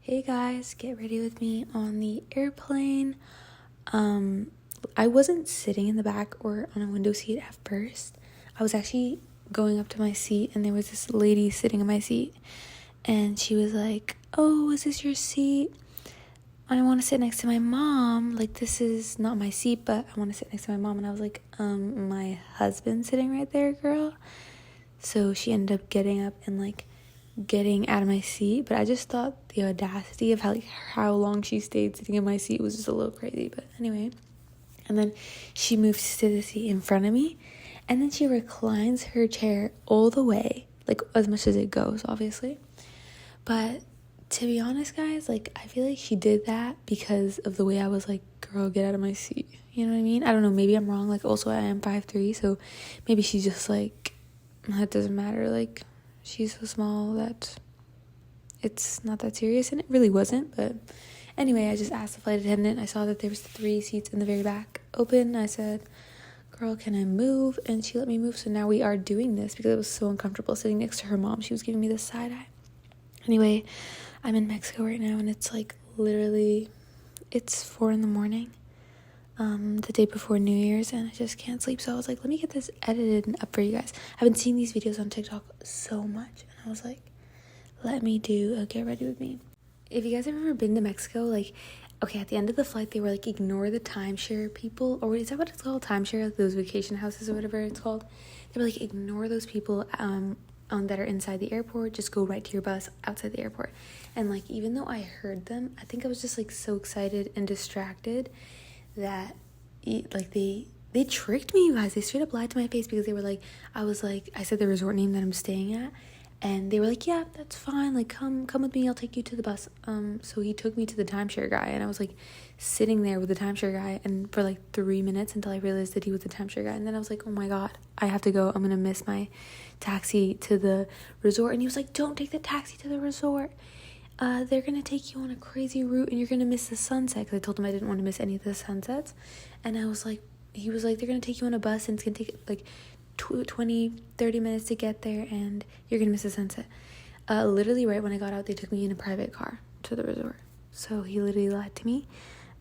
Hey guys, get ready with me on the airplane. I wasn't sitting in the back or on a window seat at first. I was actually going up to my seat and there was this lady sitting in my seat and she was like, "Oh, is this your seat? I want to sit next to my mom. Like, this is not my seat, but I want to sit next to my mom." And I was like, my husband's sitting right there, girl." So she ended up getting up and getting out of my seat, but I just thought the audacity of how long she stayed sitting in my seat was just a little crazy. But anyway, and then she moves to the seat in front of me, and then she reclines her chair all the way, like as much as it goes, obviously. But to be honest, guys, I feel like she did that because of the way I was like, "Girl, get out of my seat." You know what I mean? I don't know, maybe I'm wrong. Also I am 5'3", so maybe she's just like, it doesn't matter, she's so small that it's not that serious, and it really wasn't. But anyway, I just asked the flight attendant. I saw that there was 3 seats in the very back open. I said, "Girl, can I move?" And she let me move. So now we are doing this because it was so uncomfortable sitting next to her mom. She was giving me the side eye. Anyway, I'm in Mexico right now, and it's literally, it's 4 a.m, the day before New Year's, and I just can't sleep. So I was like, let me get this edited and up for you guys. I've been seeing these videos on TikTok so much, and I was like, let me do a get ready with me. If you guys have ever been to Mexico, okay, at the end of the flight, they were ignore the timeshare people, or is that what it's called? Timeshare, those vacation houses or whatever it's called. They were ignore those people that are inside the airport, just go right to your bus outside the airport. And even though I heard them, I think I was just so excited and distracted that they tricked me, you guys. They straight up lied to my face because they were I said the resort name that I'm staying at, and they were like, "Yeah, that's fine, come with me, I'll take you to the bus." So he took me to the timeshare guy, and I was sitting there with the timeshare guy, and for 3 minutes until I realized that he was the timeshare guy. And then I was like, "Oh my god, I have to go, I'm gonna miss my taxi to the resort." And he was like, "Don't take the taxi to the resort, they're gonna take you on a crazy route and you're gonna miss the sunset," because I told him I didn't want to miss any of the sunsets. And he was like, "They're gonna take you on a bus and it's gonna take 20-30 minutes to get there and you're gonna miss the sunset." Literally right when I got out, they took me in a private car to the resort. So he literally lied to me,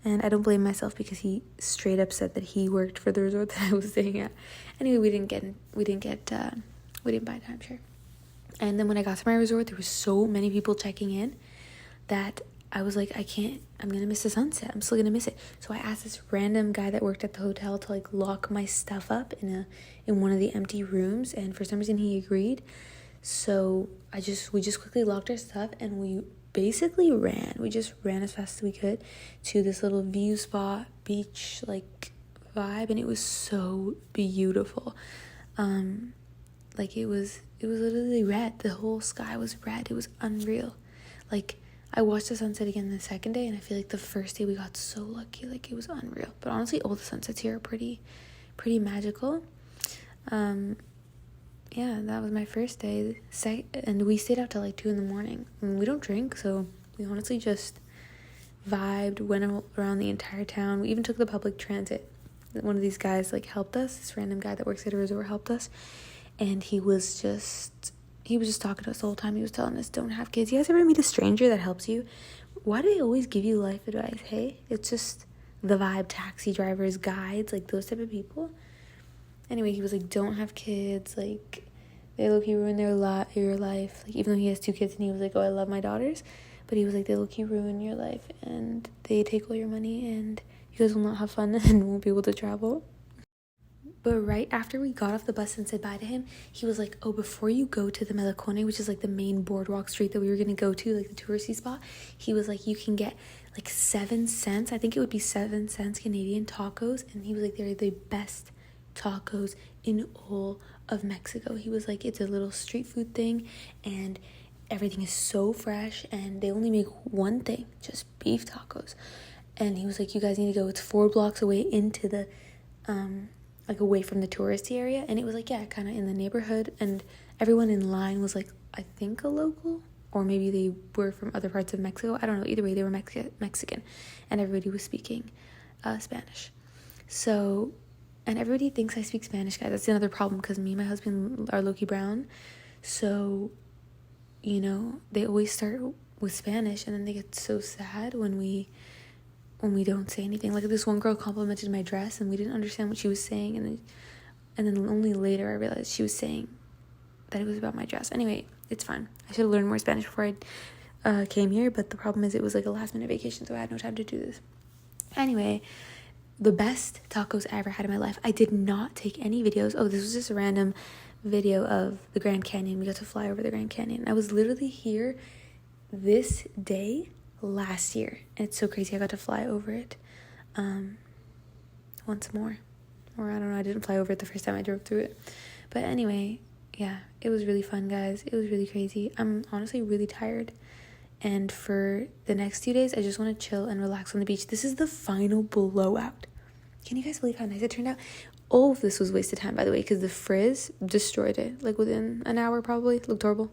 and I don't blame myself because he straight up said that he worked for the resort that I was staying at. Anyway, we didn't buy a timeshare. And then when I got to my resort, there was so many people checking in that I was like, I'm gonna miss the sunset. I'm still gonna miss it. So I asked this random guy that worked at the hotel to lock my stuff up in one of the empty rooms, and for some reason he agreed. So we just quickly locked our stuff and we basically ran. We just ran as fast as we could to this little view spot, beach vibe, and it was so beautiful. It was literally red. The whole sky was red. It was unreal. I watched the sunset again the second day, and I feel the first day we got so lucky. It was unreal. But honestly, all the sunsets here are pretty magical. Yeah, that was my first day. And we stayed out till 2 a.m. We don't drink, so we honestly just vibed, went around the entire town. We even took the public transit. One of these guys helped us. This random guy that works at a resort helped us, and he was just talking to us the whole time. He was telling us, don't have kids. You guys ever meet a stranger that helps you? Why do they always give you life advice? Hey, it's just the vibe. Taxi drivers, guides, those type of people. Anyway, he was don't have kids. They low-key ruin your life. Even though he has 2 kids, and he was "Oh, I love my daughters," but he was they low-key ruin your life, and they take all your money, and you guys will not have fun and won't be able to travel. But right after we got off the bus and said bye to him, he was "Oh, before you go to the Melicone, which is the main boardwalk street that we were going to go to, the touristy spot," he was you can get 7 cents. I think it would be 7 cents Canadian tacos. And he was they're the best tacos in all of Mexico. He was it's a little street food thing, and everything is so fresh, and they only make one thing, just beef tacos. And he was you guys need to go. It's 4 blocks away into the away from the touristy area. And it was yeah, kind of in the neighborhood, and everyone in line was I think a local, or maybe they were from other parts of Mexico. I don't know. Either way, they were Mexican, and everybody was speaking Spanish. So, and everybody thinks I speak Spanish, guys. That's another problem, because me and my husband are low-key brown. So, they always start with Spanish, and then they get so sad when we don't say anything. Like, this one girl complimented my dress and we didn't understand what she was saying, and then only later I realized she was saying that it was about my dress. Anyway, it's fine. I should have learned more Spanish before I came here, but the problem is it was like a last minute vacation, so I had no time to do this. Anyway, the best tacos I ever had in my life. I did not take any videos. Oh, this was just a random video of the Grand Canyon. We got to fly over the Grand Canyon. I was literally here this day last year, and it's so crazy. I got to fly over it once more. Or I don't know, I didn't fly over it the first time I drove through it. But anyway, yeah, it was really fun, guys. It was really crazy. I'm honestly really tired. And for the next 2 days, I just want to chill and relax on the beach. This is the final blowout. Can you guys believe how nice it turned out? All of this was wasted time, by the way, because the frizz destroyed it. Like, within an hour, probably. It looked horrible.